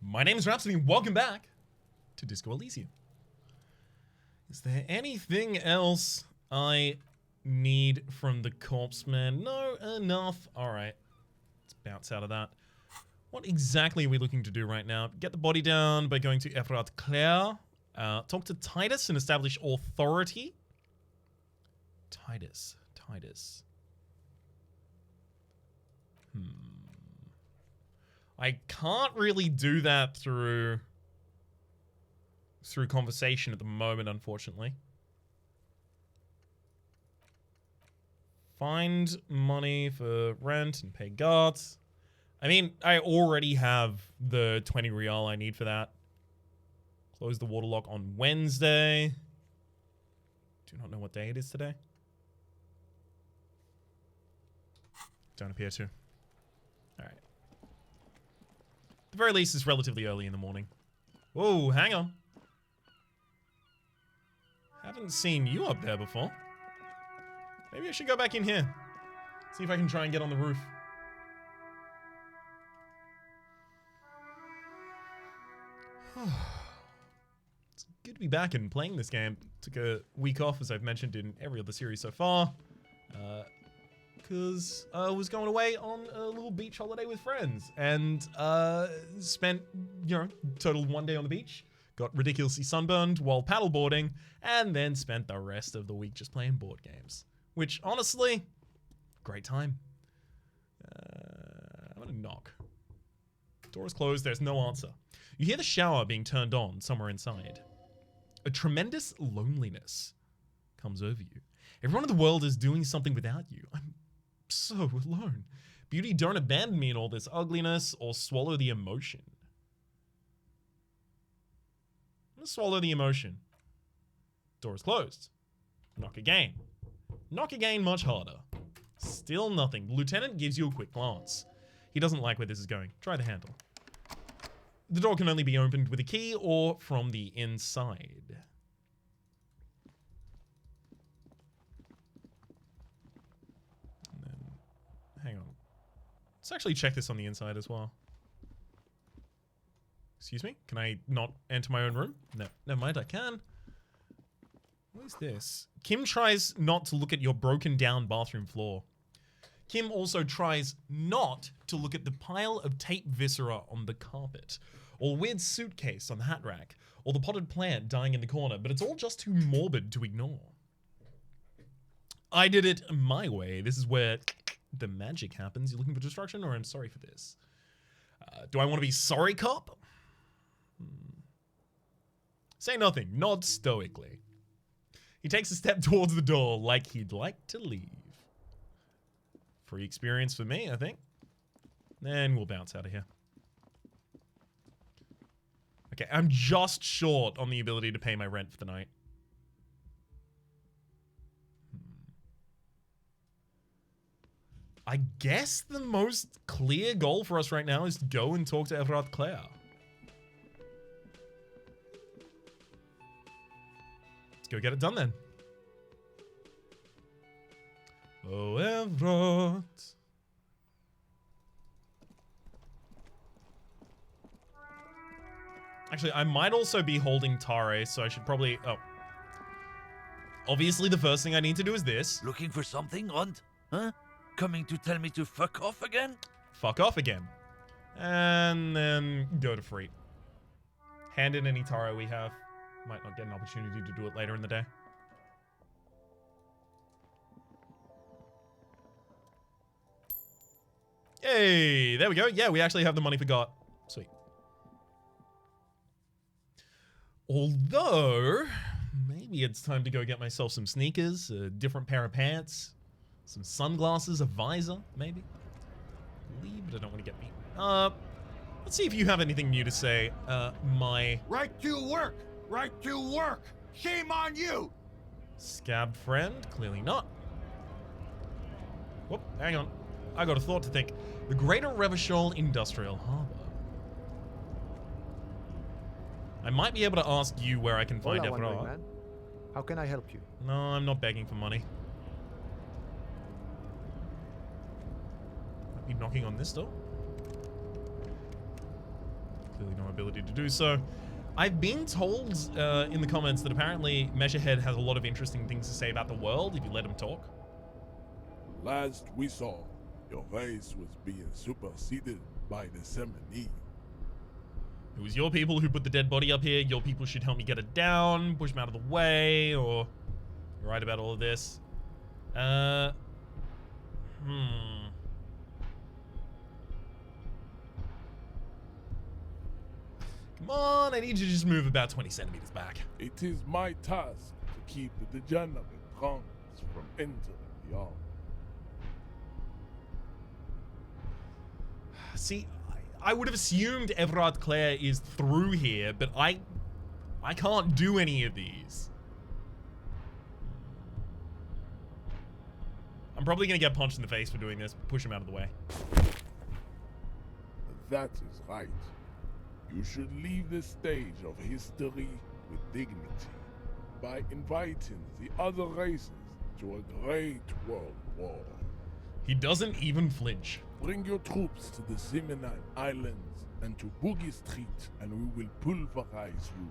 My name is Rhapsody, and welcome back to Disco Elysium. Is there anything else I need from the corpse man? No, enough. Alright, let's bounce out of that. What exactly are we looking to do right now? Get the body down by going to Evrart Claire. Talk to Titus and establish authority. Titus. I can't really do that through conversation at the moment, unfortunately. Find money for rent and pay guards. I mean, I already have the 20 real I need for that. Close the waterlock on Wednesday. Do not know what day it is today. Don't appear to. Alright. At the very least, it's relatively early in the morning. Whoa, hang on. Haven't seen you up there before. Maybe I should go back in here. See if I can try and get on the roof. It's good to be back and playing this game. Took a week off, as I've mentioned in every other series so far. Because I was going away on a little beach holiday with friends. And spent, total 1 day on the beach. Got ridiculously sunburned while paddleboarding. And then spent the rest of the week just playing board games. Which, honestly, great time. I'm gonna knock. Door is closed, there's no answer. You hear the shower being turned on somewhere inside. A tremendous loneliness comes over you. Everyone in the world is doing something without you. I'm so alone. Beauty, don't abandon me in all this ugliness or swallow the emotion. I'm gonna swallow the emotion. Door is closed. Knock again. Knock again much harder. Still nothing. The lieutenant gives you a quick glance. He doesn't like where this is going. Try the handle. The door can only be opened with a key or from the inside. And then, hang on. Let's actually check this on the inside as well. Excuse me? Can I not enter my own room? No, never mind, I can. What is this? Kim tries not to look at your broken down bathroom floor. Kim also tries not to look at the pile of tape viscera on the carpet, or a weird suitcase on the hat rack, or the potted plant dying in the corner, but it's all just too morbid to ignore. I did it my way. This is where the magic happens. You looking for destruction, or I'm sorry for this? Do I want to be sorry, cop? Say nothing. Nod stoically. He takes a step towards the door like he'd like to leave. Free experience for me, I think. And we'll bounce out of here. Okay, I'm just short on the ability to pay my rent for the night. I guess the most clear goal for us right now is to go and talk to Evrart Claire. Let's go get it done then. Oh, Evrart. Actually, I might also be holding Tare, so I should probably... Oh. Obviously, the first thing I need to do is this. Looking for something, Hunt? Huh? Coming to tell me to fuck off again? Fuck off again. And then go to free. Hand in any Taro we have. Might not get an opportunity to do it later in the day. Hey, there we go. Yeah, we actually have the money for God. Sweet. Although, maybe it's time to go get myself some sneakers, a different pair of pants, some sunglasses, a visor, maybe. Leave, but I don't want to get me. Let's see if you have anything new to say. Right to work! Right to work! Shame on you! Scab friend? Clearly not. Whoop, hang on. I got a thought to think. The Greater Revachol Industrial Harbor. I might be able to ask you where I can find Evrart. How can I help you? No, I'm not begging for money. Might be knocking on this door. clearly no ability to do so. I've been told in the comments that apparently Measurehead has a lot of interesting things to say about the world if you let him talk. Last we saw, your race was being superseded by the Semini. It was your people who put the dead body up here. Your people should help me get it down, push him out of the way, or you're right about all of this. Come on, I need you to just move about 20 centimeters back. It is my task to keep the degenerate drunks from entering the army. See, I would have assumed Evrart Claire is through here, but I can't do any of these. I'm probably gonna get punched in the face for doing this. Push him out of the way. That is right. You should leave the stage of history with dignity by inviting the other races to a great world war. He doesn't even flinch. Bring your troops to the Seminine Islands and to Boogie Street, and we will pulverize you.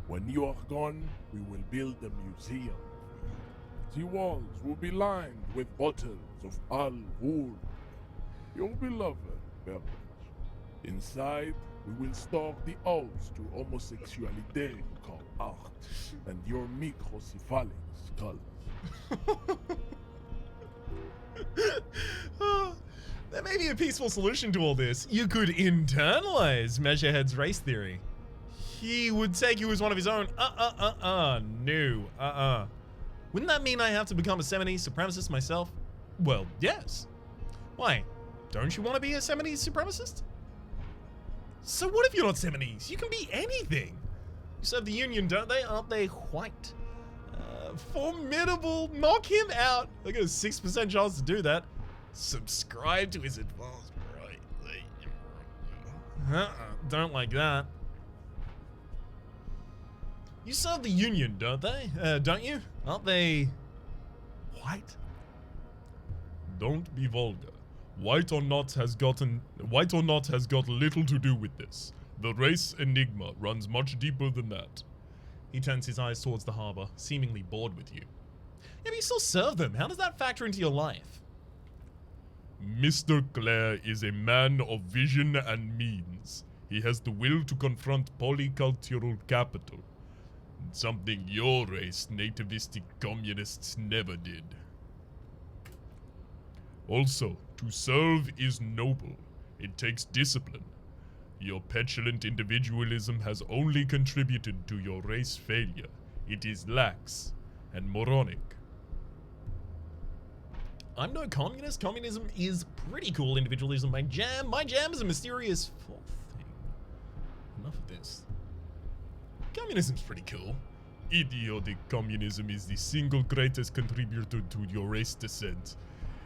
When you are gone, we will build a museum. The walls will be lined with bottles of Al Ghul, your beloved beverage. Inside, we will starve the odes to homosexuality called art and your microcephalic skulls. There may be a peaceful solution to all this. You could internalize Measurehead's race theory. He would take you as one of his own. No. Wouldn't that mean I have to become a Semini supremacist myself? Well, yes. Why? Don't you want to be a Semini supremacist? So what if you're not Seminis? You can be anything. You serve the Union, don't they? Aren't they white? Formidable. Knock him out. I got a 6% chance to do that. Subscribe to his advanced right. Don't like that. You serve the Union, don't they? Don't you? Aren't they white? Don't be vulgar. White or not has got little to do with this. The race enigma runs much deeper than that. He turns his eyes towards the harbor, seemingly bored with you. Yeah, but you still serve them. How does that factor into your life? Mr. Clare is a man of vision and means. He has the will to confront polycultural capital. Something your race nativistic communists never did. Also, to serve is noble. It takes discipline. Your petulant individualism has only contributed to your race failure. It is lax and moronic. I'm no communist. Communism is pretty cool. Individualism, my jam. My jam is a mysterious fourth thing. Enough of this. Communism's pretty cool. Idiotic communism is the single greatest contributor to your race descent.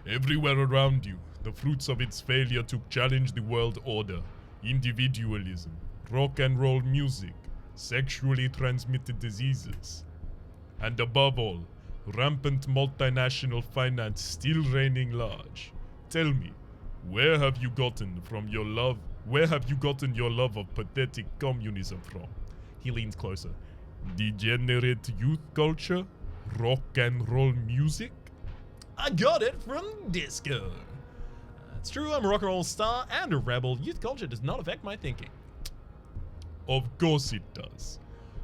Everywhere around you, the fruits of its failure to challenge the world order. Individualism, rock and roll music, sexually transmitted diseases. And above all, rampant multinational finance still reigning large. Tell me, where have you gotten your love of pathetic communism from? He leans closer. Degenerate youth culture? Rock and roll music? I got it from disco. It's true, I'm a rock and roll star and a rebel. Youth culture does not affect my thinking. Of course it does.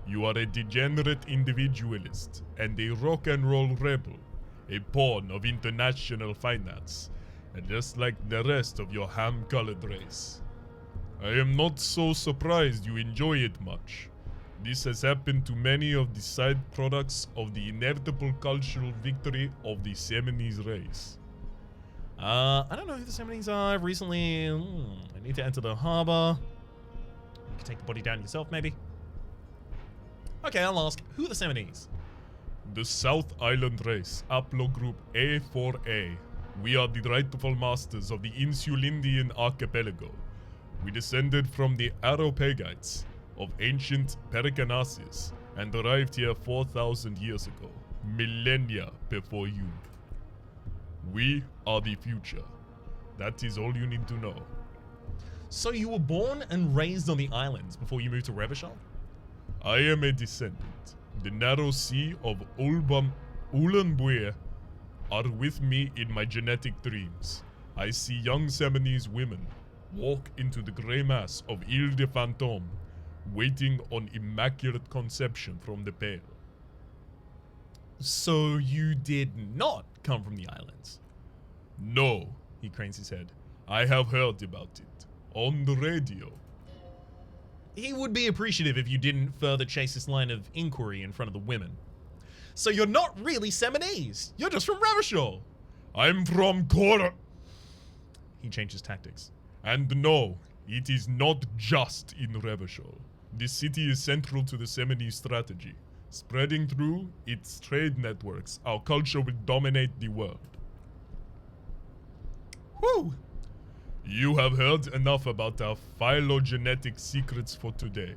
You are a degenerate individualist and a rock and roll rebel, a pawn of international finance, and just like the rest of your ham-colored race. I am not so surprised you enjoy it much. This has happened to many of the side products of the inevitable cultural victory of the Semini's race. I don't know who the Seminis are. I've recently... I need to enter the harbor. You can take the body down yourself, maybe. Okay, I'll ask. Who are the Seminis? The South Island race, Haplogroup A4A. We are the rightful masters of the Insulindian archipelago. We descended from the Areopagites of ancient Pericanasis and arrived here 4,000 years ago, millennia before you. We are the future. That is all you need to know. So you were born and raised on the islands before you moved to Revachol? I am a descendant. The narrow sea of Ulanbuir are with me in my genetic dreams. I see young Seminese women walk into the grey mass of Ile de Fantôme, waiting on immaculate conception from the pale. So you did not come from the islands? No, He cranes his head. I have heard about it on the radio. He would be appreciative if you didn't further chase this line of inquiry in front of the women. So you're not really Seminese. You're just from Revachol. I'm from Cora. He changes tactics. And no, it is not just in Revachol. This city is central to the Seminese strategy. Spreading through its trade networks, our culture will dominate the world. Whew. You have heard enough about our phylogenetic secrets for today.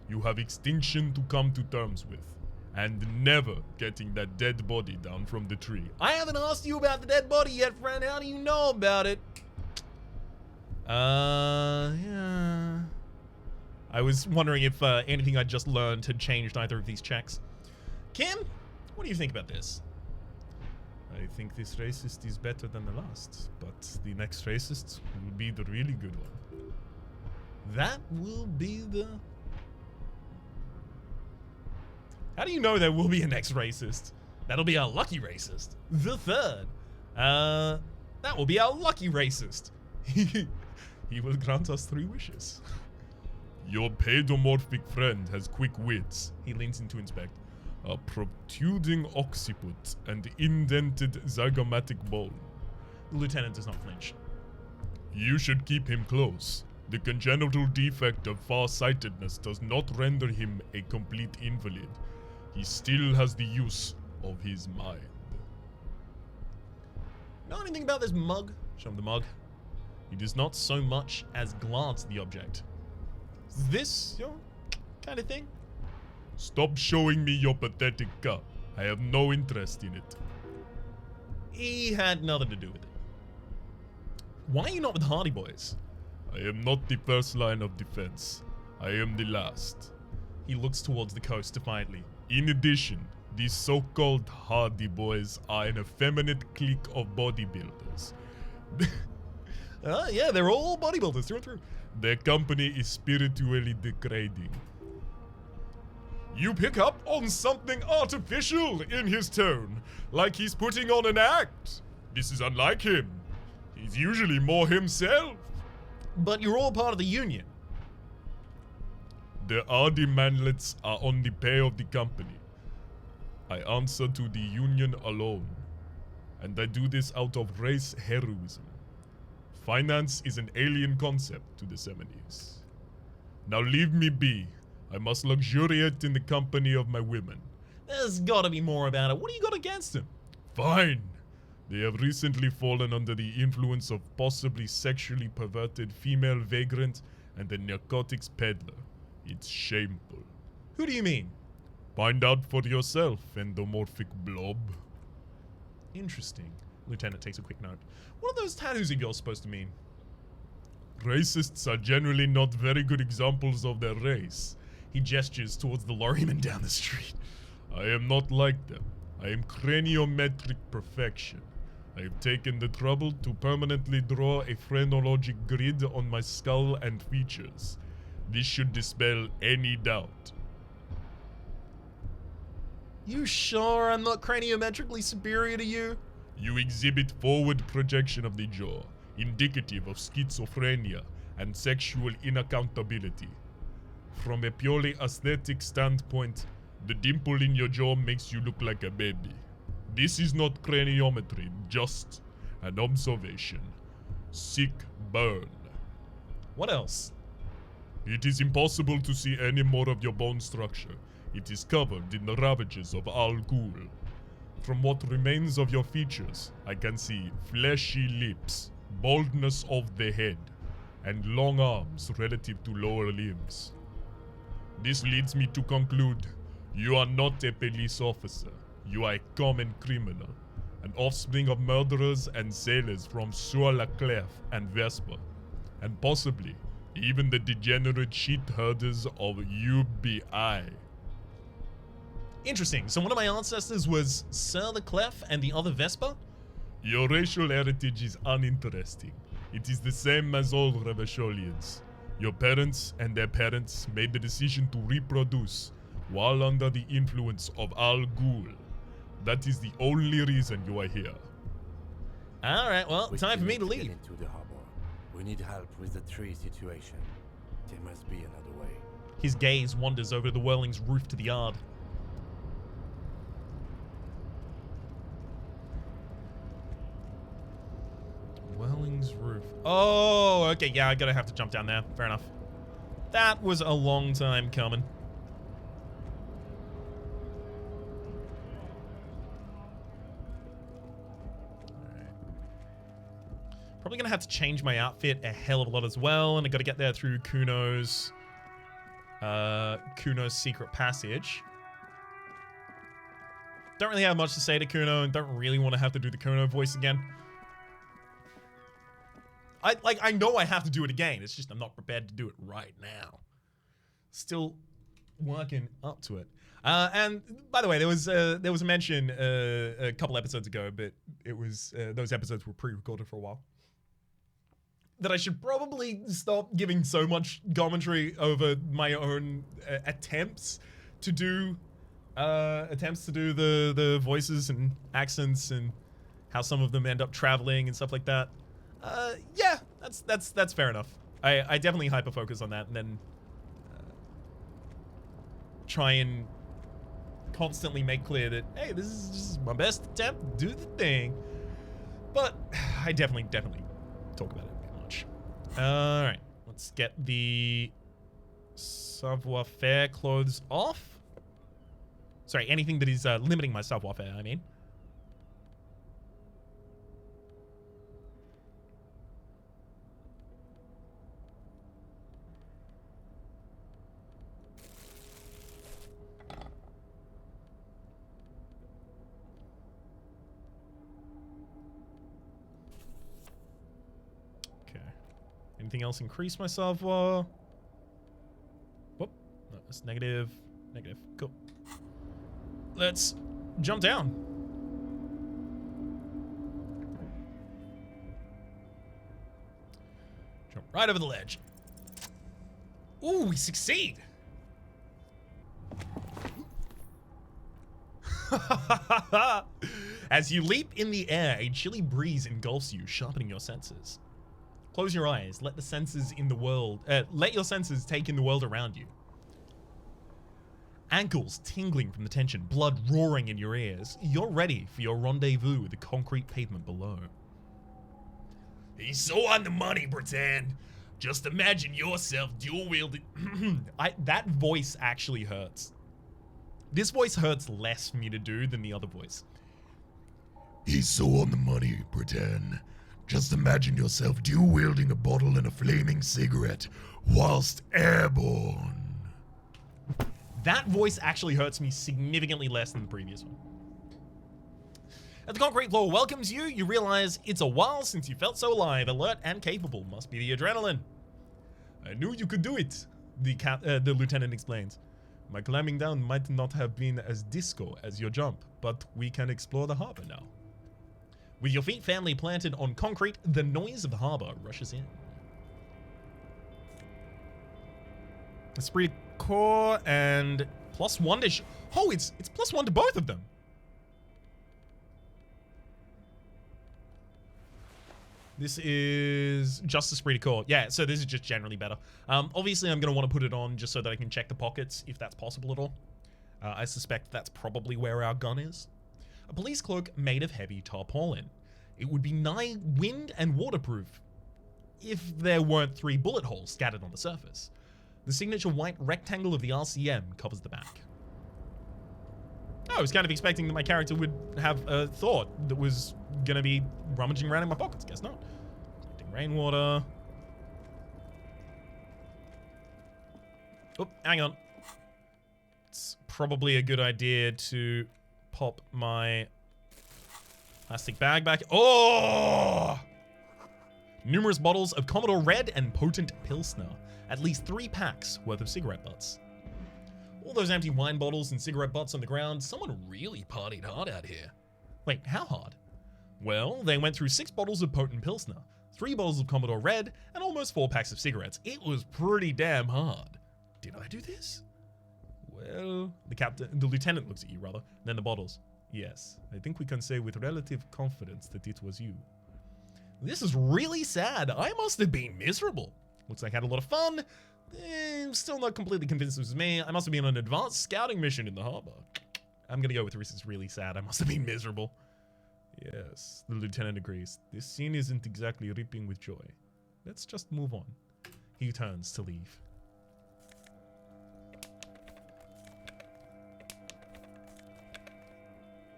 You have extinction to come to terms with, and never getting that dead body down from the tree. I haven't asked you about the dead body yet, friend. How do you know about it? Yeah. I was wondering if anything I just learned had changed either of these checks. Kim, what do you think about this? I think this racist is better than the last, but the next racist will be the really good one. That will be the... How do you know there will be a next racist? That'll be our lucky racist. The third. That will be our lucky racist. He will grant us 3 wishes. Your pedomorphic friend has quick wits. He leans in to inspect. A protruding occiput and indented zygomatic bone. The lieutenant does not flinch. You should keep him close. The congenital defect of farsightedness does not render him a complete invalid. He still has the use of his mind. Know anything about this mug? Show him the mug. He does not so much as glance at the object. Is this your kind of thing? Stop showing me your pathetic cup. I have no interest in it. He had nothing to do with it. Why are you not with the Hardy Boys? I am not the first line of defense. I am the last. He looks towards the coast defiantly. In addition, these so-called Hardy Boys are an effeminate clique of bodybuilders. Yeah, they're all bodybuilders through and through. Their company is spiritually degrading. You pick up on something artificial in his tone, like he's putting on an act. This is unlike him. He's usually more himself. But you're all part of the union. The Hardy manlets are on the pay of the company. I answer to the union alone, and I do this out of race heroism. Finance is an alien concept to the Seminese. Now leave me be. I must luxuriate in the company of my women. There's gotta be more about it. What do you got against him? Fine. They have recently fallen under the influence of possibly sexually perverted female vagrant and a narcotics peddler. It's shameful. Who do you mean? Find out for yourself, endomorphic blob. Interesting. Lieutenant takes a quick note. What are those tattoos of yours supposed to mean? Racists are generally not very good examples of their race. He gestures towards the lorryman down the street. I am not like them. I am craniometric perfection. I have taken the trouble to permanently draw a phrenologic grid on my skull and features. This should dispel any doubt. You sure I'm not craniometrically superior to you? You exhibit forward projection of the jaw, indicative of schizophrenia and sexual inaccountability. From a purely aesthetic standpoint, the dimple in your jaw makes you look like a baby. This is not craniometry, just an observation. Sick burn. What else? It is impossible to see any more of your bone structure. It is covered in the ravages of Al Ghul. From what remains of your features, I can see fleshy lips, baldness of the head, and long arms relative to lower limbs. This leads me to conclude, you are not a police officer. You are a common criminal, an offspring of murderers and sailors from Sur-la-Clef and Vesper, and possibly Even the degenerate shit herders of UBI. Interesting. So one of my ancestors was Sir the Clef and the other Vespa? Your racial heritage is uninteresting. It is the same as all Revacholians. Your parents and their parents made the decision to reproduce while under the influence of Al Ghul. That is the only reason you are here. Alright, well, We time for me still to need leave. get into the harbor. We need help with the tree situation. There must be another way. His gaze wanders over the Whirling's roof to the yard. Whirling's roof. Oh, okay, yeah, I gotta have to jump down there. Fair enough. That was a long time coming. Probably gonna have to change my outfit a hell of a lot as well, and I gotta get there through Kuno's secret passage. Don't really have much to say to Kuno, and don't really want to have to do the Kuno voice again. I know I have to do it again. It's just I'm not prepared to do it right now. Still working up to it. And by the way, there was a mention a couple episodes ago, but it was those episodes were pre-recorded for a while, that I should probably stop giving so much commentary over my own attempts to do the voices and accents and how some of them end up traveling and stuff like that. Yeah, that's fair enough. I definitely hyper focus on that and then try and constantly make clear that, hey, this is just my best attempt to do the thing. But I definitely talk about it a bit much. Alright, let's get the savoir-faire clothes off. Sorry, anything that is limiting my savoir-faire, I mean. Anything else increase my savoir? Whoop. No, that's negative. Negative. Cool. Let's jump down. Jump right over the ledge. Ooh, we succeed. As you leap in the air, a chilly breeze engulfs you, sharpening your senses. Close your eyes. Let the senses in the world. Let your senses take in the world around you. Ankles tingling from the tension, blood roaring in your ears. You're ready for your rendezvous with the concrete pavement below. He's so on the money, pretend. Just imagine yourself dual-wielding. That voice actually hurts. This voice hurts less for me to do than the other voice. He's so on the money, pretend. Just imagine yourself dual-wielding a bottle and a flaming cigarette whilst airborne. That voice actually hurts me significantly less than the previous one. As the concrete floor welcomes you, you realize it's a while since you felt so alive, alert, and capable. Must be the adrenaline. I knew you could do it, the lieutenant explains. My climbing down might not have been as disco as your jump, but we can explore the harbor now. With your feet firmly planted on concrete, the noise of the harbor rushes in. Esprit Corps and +1 to... Oh, it's +1 to both of them. This is just Esprit Corps. Yeah, so this is just generally better. Obviously, I'm going to want to put it on just so that I can check the pockets, if that's possible at all. I suspect that's probably where our gun is. A police cloak made of heavy tarpaulin. It would be nigh wind and waterproof if there weren't 3 bullet holes scattered on the surface. The signature white rectangle of the RCM covers the back. I was kind of expecting that my character would have a thought that was going to be rummaging around in my pockets. Guess not. Collecting rainwater. Oh, hang on. It's probably a good idea to pop my plastic bag back. Oh! Numerous bottles of Commodore Red and potent Pilsner. at least 3 packs worth of cigarette butts. All those empty wine bottles and cigarette butts on the ground, someone really partied hard out here. Wait, how hard? Well, they went through 6 bottles of potent Pilsner, 3 bottles of Commodore Red, and almost 4 packs of cigarettes. It was pretty damn hard. Did I do this? Well, the lieutenant looks at you, rather, then the bottles. Yes, I think we can say with relative confidence that it was you. This is really sad. I must have been miserable. Looks like I had a lot of fun. I'm still not completely convinced it was me. I must have been on an advanced scouting mission in the harbor. I'm gonna go with this is really sad. I must have been miserable. Yes, the lieutenant agrees. This scene isn't exactly ripping with joy. Let's just move on. He turns to leave.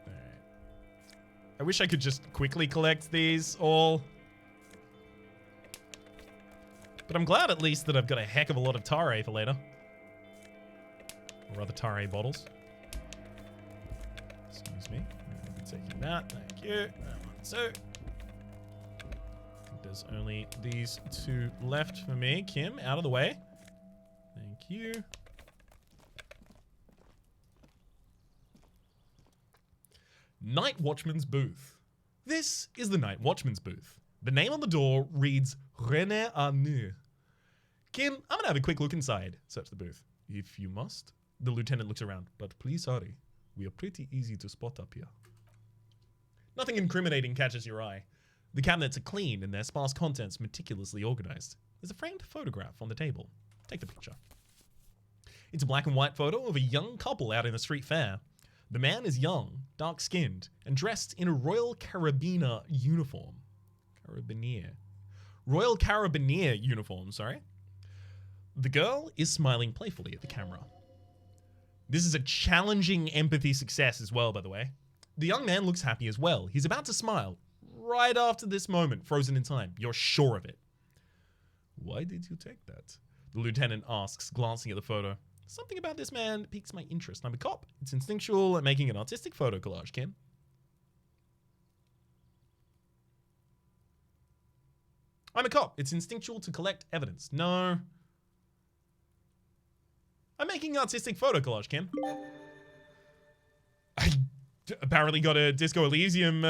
Alright. I wish I could just quickly collect these all. But I'm glad at least that I've got a heck of a lot of Tare for later. Or other Tare bottles. Excuse me. I'm going to be taking that. Thank you. So, there's only these 2 left for me. Kim, out of the way. Thank you. Night Watchman's booth. This is the Night Watchman's booth. The name on the door reads René Arnoux. Kim, I'm gonna have a quick look inside. Search the booth. If you must. The lieutenant looks around. But please hurry. We are pretty easy to spot up here. Nothing incriminating catches your eye. The cabinets are clean and their sparse contents meticulously organized. There's a framed photograph on the table. Take the picture. It's a black and white photo of a young couple out in a street fair. The man is young, dark-skinned, and dressed in a Royal Carabiner uniform. Royal Carabiner uniform, sorry. The girl is smiling playfully at the camera. This is a challenging empathy success as well, by the way. The young man looks happy as well. He's about to smile right after this moment, frozen in time. You're sure of it. Why did you take that? The lieutenant asks, glancing at the photo. Something about this man piques my interest. I'm a cop. It's instinctual at making an artistic photo collage, Kim. I'm a cop. It's instinctual to collect evidence. No. I'm making an artistic photo collage, Kim. I apparently got a Disco Elysium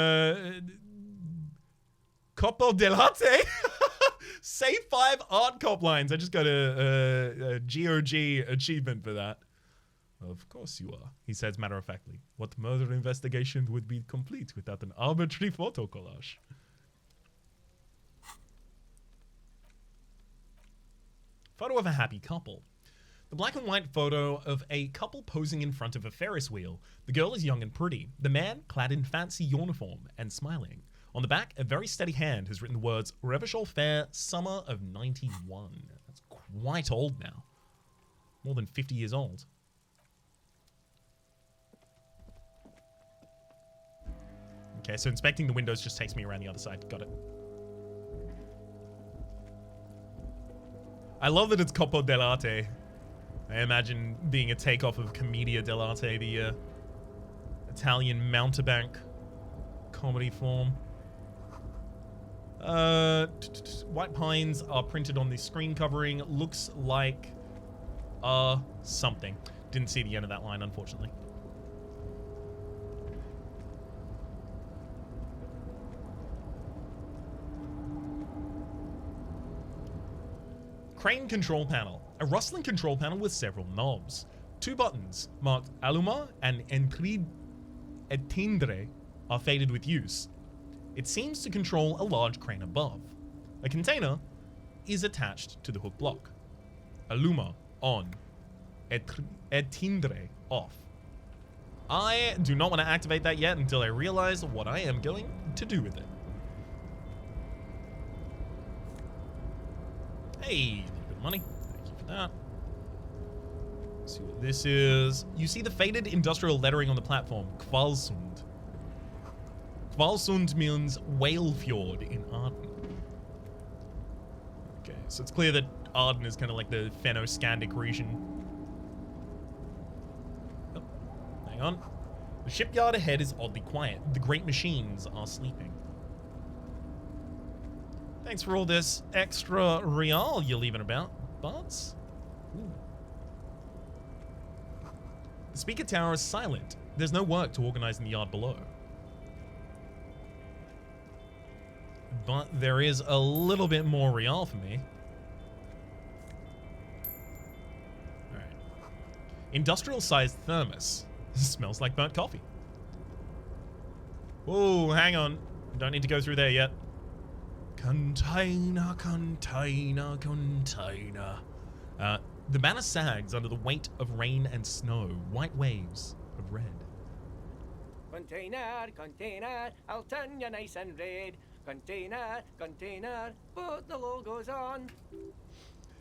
Copo dell'Arte. Say 5 art cop lines. I just got a GOG achievement for that. Of course you are, he says matter-of-factly. What murder investigation would be complete without an arbitrary photo collage? Photo of a happy couple. The black and white photo of a couple posing in front of a Ferris wheel. The girl is young and pretty. The man clad in fancy uniform and smiling. On the back, a very steady hand has written the words Revachol Fair, Summer of 91. That's quite old now. More than 50 years old. Okay, so inspecting the windows just takes me around the other side. Got it. I love that it's Copo dell'Arte. I imagine being a takeoff of Commedia dell'Arte, the Italian mountebank comedy form. White pines are printed on the screen covering. Looks like something. Didn't see the end of that line, unfortunately. Crane control panel. A rustling control panel with several knobs. 2 buttons marked Alluma and Éteindre are faded with use. It seems to control a large crane above. A container is attached to the hook block. Alluma on. Éteindre off. I do not want to activate that yet until I realize what I am going to do with it. Hey, a little bit of money. Thank you for that. Let's see what this is. You see the faded industrial lettering on the platform. Kvalsund. Kvalsund means whale fjord in Arden. Okay, so it's clear that Arden is kind of like the Fenno-Scandic region. Oh, hang on. The shipyard ahead is oddly quiet. The great machines are sleeping. Thanks for all this extra real you're leaving about. but... Ooh. The speaker tower is silent. There's no work to organize in the yard below. But there is a little bit more real for me. Alright. Industrial-sized thermos. Smells like burnt coffee. Whoa, hang on. Don't need to go through there yet. Container, container, container. The banner sags under the weight of rain and snow. White waves of red. Container, container, I'll turn you nice and red. Container, container, put the logos on.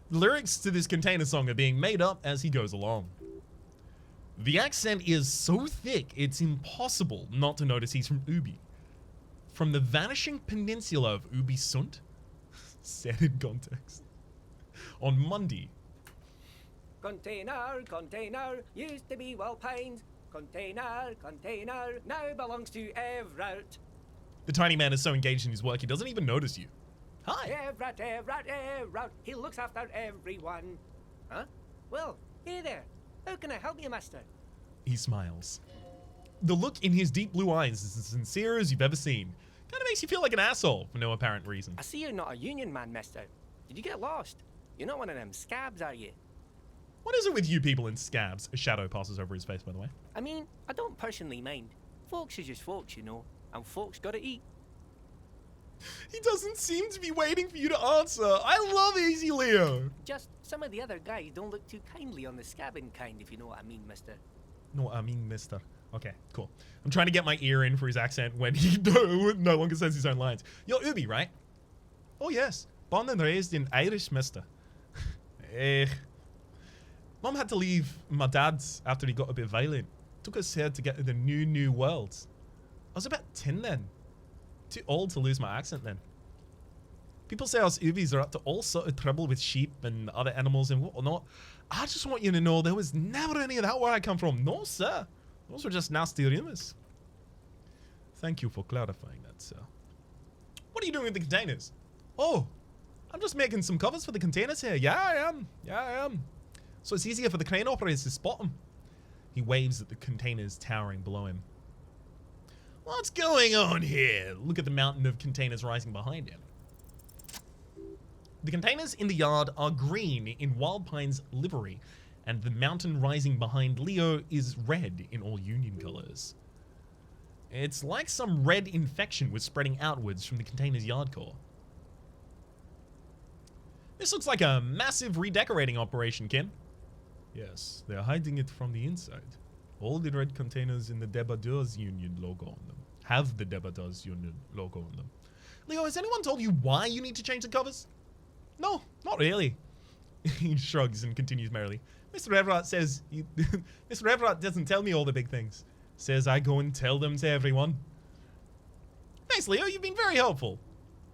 The lyrics to this container song are being made up as he goes along. The accent is so thick, it's impossible not to notice he's from Ubi. From the vanishing peninsula of Ubi Sunt, said in context, on Monday. Container, container, used to be Walpines. Container, container, now belongs to Evrart. The tiny man is so engaged in his work, he doesn't even notice you. Hi. Evrart, Evrart, Evrart, he looks after everyone. Huh? Well, hey there. How can I help you, mister? He smiles. The look in his deep blue eyes is as sincere as you've ever seen. Kind of makes you feel like an asshole for no apparent reason. I see you're not a union man, mister. Did you get lost? You're not one of them scabs, are you? What is it with you people in scabs? A shadow passes over his face, by the way. I mean, I don't personally mind. Folks is just folks, you know. And folks gotta eat. He doesn't seem to be waiting for you to answer. I love Easy Leo. Just some of the other guys don't look too kindly on the scabbing kind, if you know what I mean, mister. No, I mean mister. Okay, cool. I'm trying to get my ear in for his accent when he no longer says his own lines. You're Ubi, right? Oh, yes. Born and raised in Irish, mister. Mom had to leave my dad's after he got a bit violent. Took us here to get to the new world. I was about 10 then. Too old to lose my accent then. People say us Ubis are up to all sort of trouble with sheep and other animals and whatnot. I just want you to know there was never any of that where I come from. No, sir. Those were just nasty rumors. Thank you for clarifying that, sir. What are you doing with the containers? Oh, I'm just making some covers for the containers here. Yeah, I am. So it's easier for the crane operators to spot them. He waves at the containers towering below him. What's going on here? Look at the mountain of containers rising behind him. The containers in the yard are green in Wild Pine's livery, and the mountain rising behind Leo is red in all Union colors. It's like some red infection was spreading outwards from the container's yard core. This looks like a massive redecorating operation, Ken. Yes, they're hiding it from the inside. All the red containers in the Debadeurs Union logo on them have the Debadeurs Union logo on them. Leo, has anyone told you why you need to change the covers? No, not really. He shrugs and continues merrily. Mr. Evrart says... Mr. Evrart doesn't tell me all the big things. Says I go and tell them to everyone. Thanks, Leo. You've been very helpful.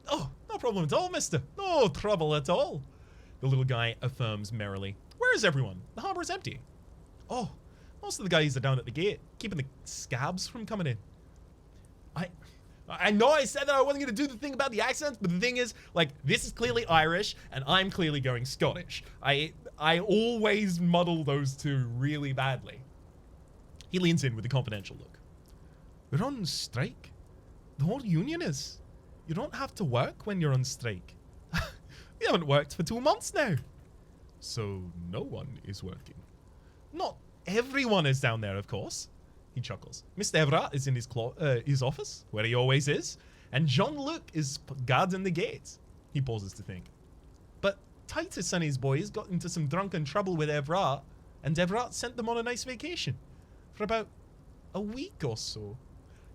Oh, no problem at all, mister. No trouble at all. The little guy affirms merrily. Where is everyone? The harbor is empty. Oh, most of the guys are down at the gate, keeping the scabs from coming in. I know I said that I wasn't going to do the thing about the accents, but the thing is, like, this is clearly Irish, and I'm clearly going Scottish. I always muddle those two really badly. He leans in with a confidential look. We're on strike. The whole union is. You don't have to work when you're on strike. We haven't worked for 2 months now. So no one is working. Not everyone is down there, of course. He chuckles. Mr. Evrart is in his office, where he always is, and Jean-Luc is guarding the gate. He pauses to think. But Titus and his boys got into some drunken trouble with Evrart, and Evrart sent them on a nice vacation for about a week or so.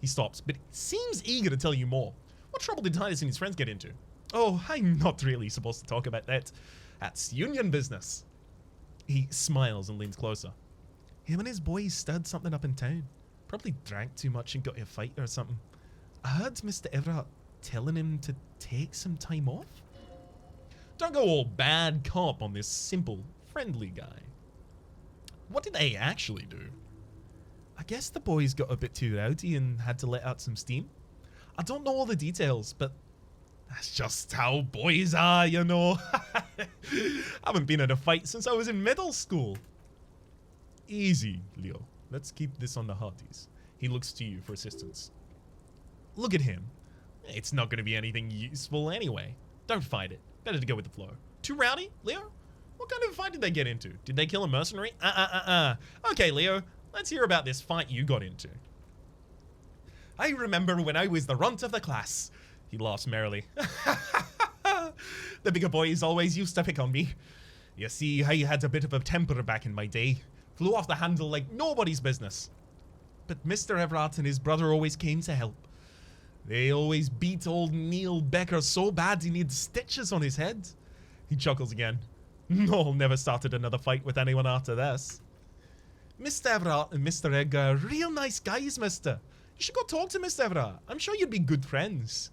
He stops, but seems eager to tell you more. What trouble did Titus and his friends get into? Oh, I'm not really supposed to talk about that. That's union business. He smiles and leans closer. Him and his boys stirred something up in town. Probably drank too much and got in a fight or something. I heard Mr. Evrart telling him to take some time off. Don't go all bad cop on this simple, friendly guy. What did they actually do? I guess the boys got a bit too rowdy and had to let out some steam. I don't know all the details, but That's just how boys are, you know. Haven't been in a fight since I was in middle school. Easy, Leo. Let's keep this on the hearties. He looks to you for assistance. Look at him. It's not going to be anything useful anyway. Don't fight it. Better to go with the flow. Too rowdy, Leo? What kind of fight did they get into? Did they kill a mercenary? Okay, Leo. Let's hear about this fight you got into. I remember when I was the runt of the class. He laughs merrily. The bigger boys always used to pick on me. You see, I had a bit of a temper back in my day. Flew off the handle like nobody's business. But Mr. Evrart and his brother always came to help. They always beat old Neil Becker so bad he needs stitches on his head. He chuckles again. No, never started another fight with anyone after this. Mr. Evrart and Mr. Edgar are real nice guys, mister. You should go talk to Mr. Evrart. I'm sure you'd be good friends.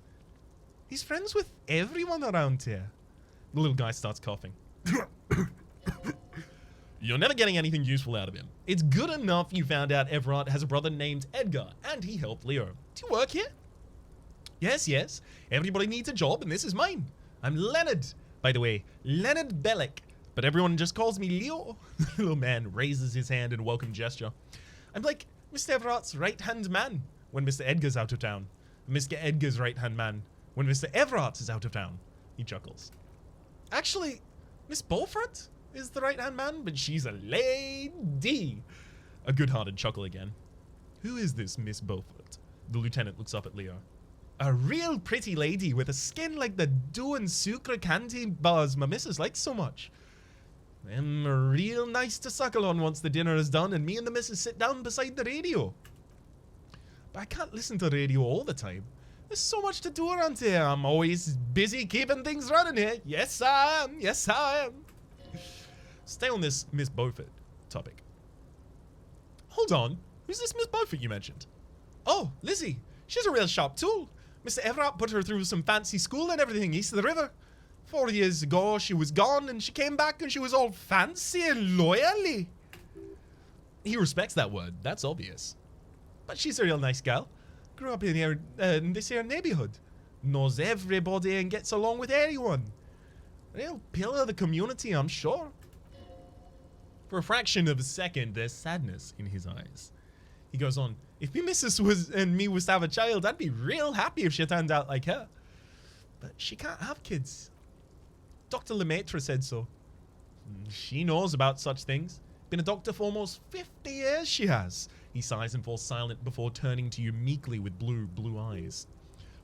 He's friends with everyone around here. The little guy starts coughing. You're never getting anything useful out of him. It's good enough you found out Evrart has a brother named Edgar, and he helped Leo. Do you work here? Yes, yes. Everybody needs a job, and this is mine. I'm Leonard, by the way. Leonard Bellick. But everyone just calls me Leo. The little man raises his hand in a welcome gesture. I'm like Mr. Everart's right-hand man when Mr. Edgar's out of town. Mr. Edgar's right-hand man when Mr. Evrart is out of town. He chuckles. Actually, Miss Beaufort is the right-hand man, but she's a lady. A good-hearted chuckle again. Who is this Miss Beaufort? The lieutenant looks up at Leo. A real pretty lady with a skin like the dew and sucre candy bars my missus likes so much. Them are real nice to suckle on once the dinner is done and me and the missus sit down beside the radio. But I can't listen to the radio all the time. There's so much to do around here. I'm always busy keeping things running here. Yes, I am. Yes, I am. Stay on this Miss Beaufort topic. Hold on. Who's this Miss Beaufort you mentioned? Oh, Lizzie. She's a real sharp tool. Mr. Evrart put her through some fancy school and everything east of the river. 4 years ago, she was gone, and she came back, and she was all fancy and loyally. He respects that word. That's obvious. But she's a real nice gal. Grew up in here, in this here neighborhood. Knows everybody and gets along with anyone. Real pillar of the community, I'm sure. For a fraction of a second, there's sadness in his eyes. He goes on, if me missus was and me was to have a child, I'd be real happy if she turned out like her. But she can't have kids. Dr. Lemaitre said so. She knows about such things. Been a doctor for almost 50 years, she has. He sighs and falls silent before turning to you meekly with blue eyes.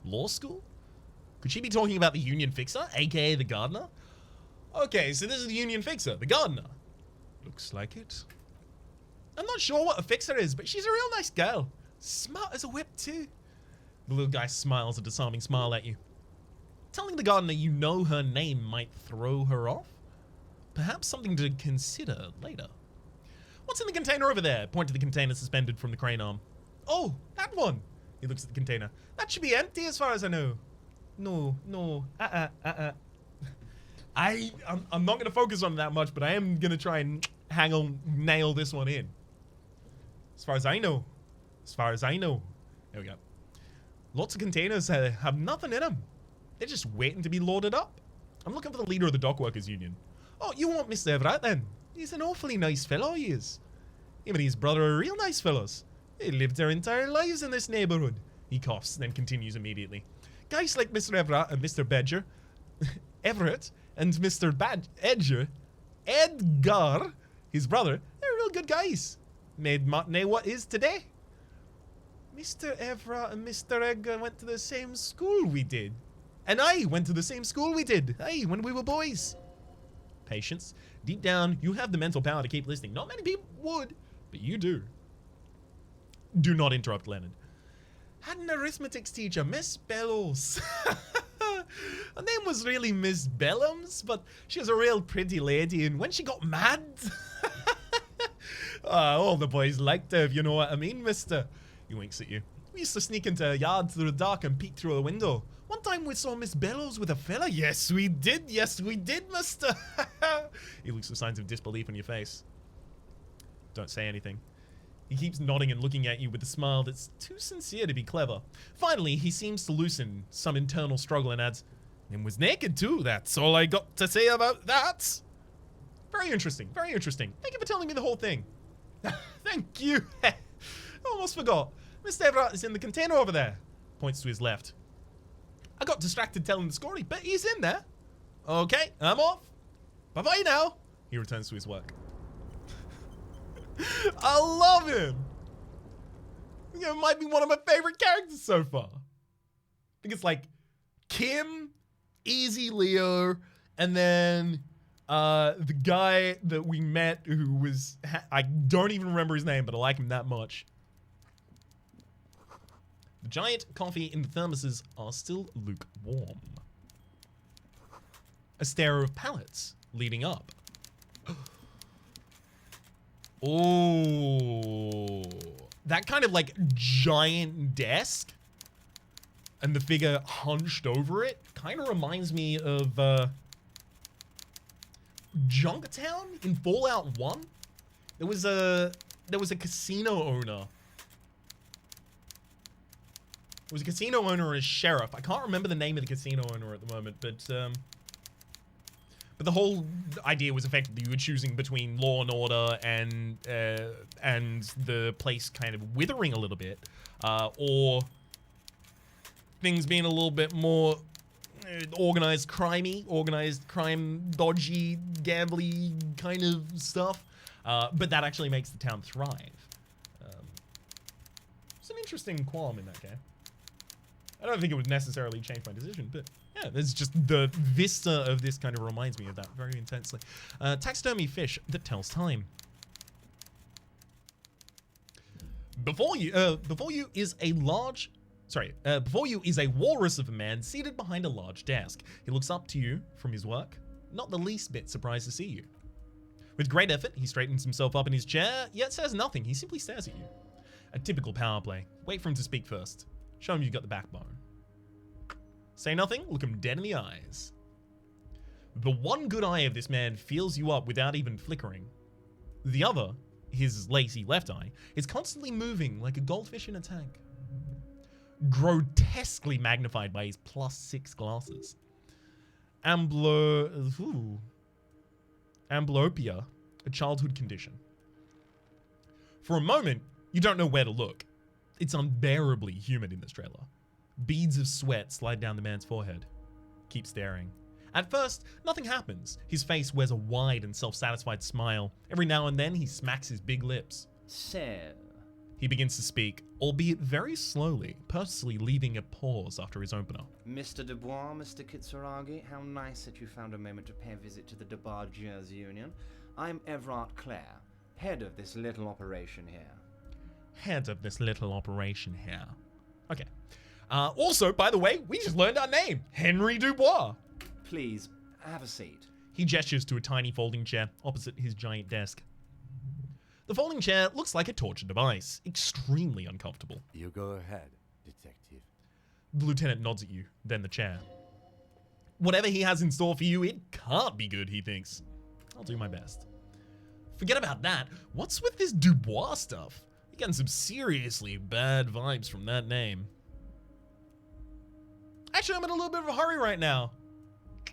Law school? Could she be talking about the union fixer, aka the gardener? Okay, so this is the union fixer, the gardener. Looks like it. I'm not sure what a fixer is, but she's a real nice girl. Smart as a whip, too. The little guy smiles a disarming smile at you. Telling the gardener you know her name might throw her off? Perhaps something to consider later. What's in the container over there? Point to the container suspended from the crane arm. Oh, that one. He looks at the container. That should be empty as far as I know. No. I'm not going to focus on that much, but I am going to try and nail this one in. As far as I know. There we go. Lots of containers have nothing in them. They're just waiting to be loaded up. I'm looking for the leader of the dockworkers union. Oh, you want Mr. Evrart then? He's an awfully nice fellow, he is. Him and his brother are real nice fellows. They lived their entire lives in this neighborhood. He coughs, then continues immediately. Guys like Mr. Evrart and Mr. Badger, Everett, and Mr. Edgar, his brother, they're real good guys. Made matinee what is today. Mr. Evrart and Mr. Edgar went to the same school we did. And I went to the same school we did. Hey, when we were boys. Patience. Deep down, you have the mental power to keep listening. Not many people would, but you do. Do not interrupt, Leonard. Had an arithmetics teacher, Miss Bellows. Her name was really Miss Bellums, but she was a real pretty lady, and when she got mad... all the boys liked her, if you know what I mean, mister. He winks at you. We used to sneak into a yard through the dark and peek through a window. One time we saw Miss Bellows with a fella. Yes, we did, mister. He looks for signs of disbelief on your face. Don't say anything. He keeps nodding and looking at you with a smile that's too sincere to be clever. Finally, he seems to loosen some internal struggle and adds, And was naked too. That's all I got to say about that. Very interesting. Very interesting. Thank you for telling me the whole thing. Thank you. I almost forgot. Mr. Evrart is in the container over there. Points to his left. I got distracted telling the story, but he's in there. Okay, I'm off. Bye-bye now. He returns to his work. I love him. It might be one of my favorite characters so far. I think it's like Kim, Easy Leo, and then the guy that we met who was, I don't even remember his name, but I like him that much. The giant coffee in the thermoses are still lukewarm. A stair of pallets leading up. Oh, that kind of like giant desk and the figure hunched over it kind of reminds me of Junktown in Fallout 1. There was a casino owner. There was a casino owner and a sheriff. I can't remember the name of the casino owner at the moment, but the whole idea was effectively you were choosing between law and order and the place kind of withering a little bit, or things being a little bit more organized crime, dodgy, gambly kind of stuff. But that actually makes the town thrive. It's an interesting qualm in that game. I don't think it would necessarily change my decision, but yeah, there's just the vista of this kind of reminds me of that very intensely. Taxidermy fish that tells time. Before you is a walrus of a man seated behind a large desk. He looks up to you from his work, not the least bit surprised to see you. With great effort, he straightens himself up in his chair, yet says nothing. He simply stares at you. A typical power play. Wait for him to speak first. Show him you've got the backbone. Say nothing, look him dead in the eyes. The one good eye of this man fills you up without even flickering. The other, his lazy left eye, is constantly moving like a goldfish in a tank. Grotesquely magnified by his +6 glasses. Amblyopia, a childhood condition. For a moment, you don't know where to look. It's unbearably humid in this trailer. Beads of sweat slide down the man's forehead. Keep staring. At first, nothing happens. His face wears a wide and self-satisfied smile. Every now and then, he smacks his big lips. So... He begins to speak, albeit very slowly, purposely leaving a pause after his opener. Mr. Dubois, Mr. Kitsuragi, how nice that you found a moment to pay a visit to the Debargers Union. I'm Evrart Clare, head of this little operation here. Head of this little operation here. Okay. Also, by the way, we just learned our name. Henry Dubois. Please, have a seat. He gestures to a tiny folding chair opposite his giant desk. The folding chair looks like a torture device. Extremely uncomfortable. You go ahead, detective. The lieutenant nods at you, then the chair. Whatever he has in store for you, it can't be good, he thinks. I'll do my best. Forget about that. What's with this Dubois stuff? You're getting some seriously bad vibes from that name. Actually, I'm in a little bit of a hurry right now.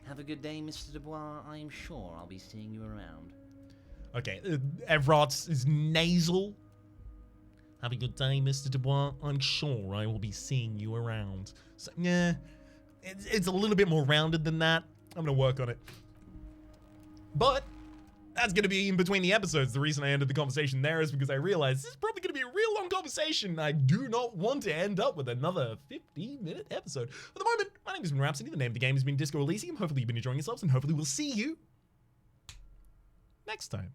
Have a good day, Mr. Dubois. I'm sure I'll be seeing you around. Okay, Evrart is nasal. Have a good day, Mr. Dubois. I'm sure I will be seeing you around. So, yeah, it's a little bit more rounded than that. I'm going to work on it. But that's going to be in between the episodes. The reason I ended the conversation there is because I realized this is probably going to be a real long conversation. I do not want to end up with another 50-minute episode. For the moment, my name has been Rhapsody. The name of the game has been Disco Elysium. Hopefully you've been enjoying yourselves, and hopefully we'll see you next time.